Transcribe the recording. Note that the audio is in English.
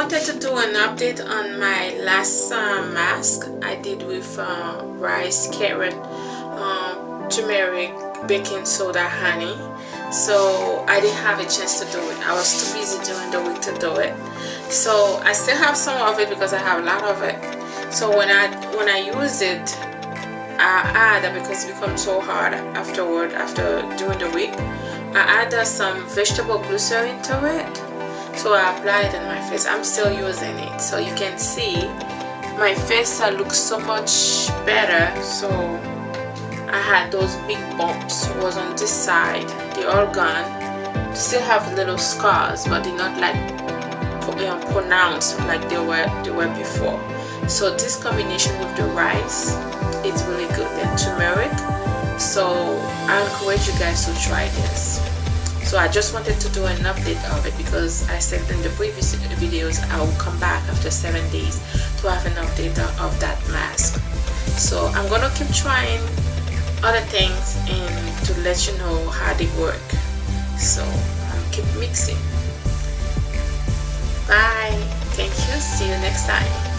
wanted to do an update on my last mask I did with rice, carrot, turmeric, baking soda, honey. So I didn't have a chance to do it. I was too busy during the week to do it. So I still have some of it because I have a lot of it. So when I use it, I add, because it becomes so hard afterward, after during the week, I add some vegetable glycerin to it. So I apply it on my face. I'm still using it, so you can see my face looks so much better. So I had those big bumps was on this side, they all gone. Still have little scars, but they're not like pronounced like they were before. So this combination with the rice, it's really good, and turmeric. So I encourage you guys to try this. So I just wanted to do an update of it because I said in the previous videos I will come back after 7 days to have an update of that mask. So I'm gonna keep trying other things and to let you know how they work. So I'll keep mixing. Bye. Thank you. See you next time.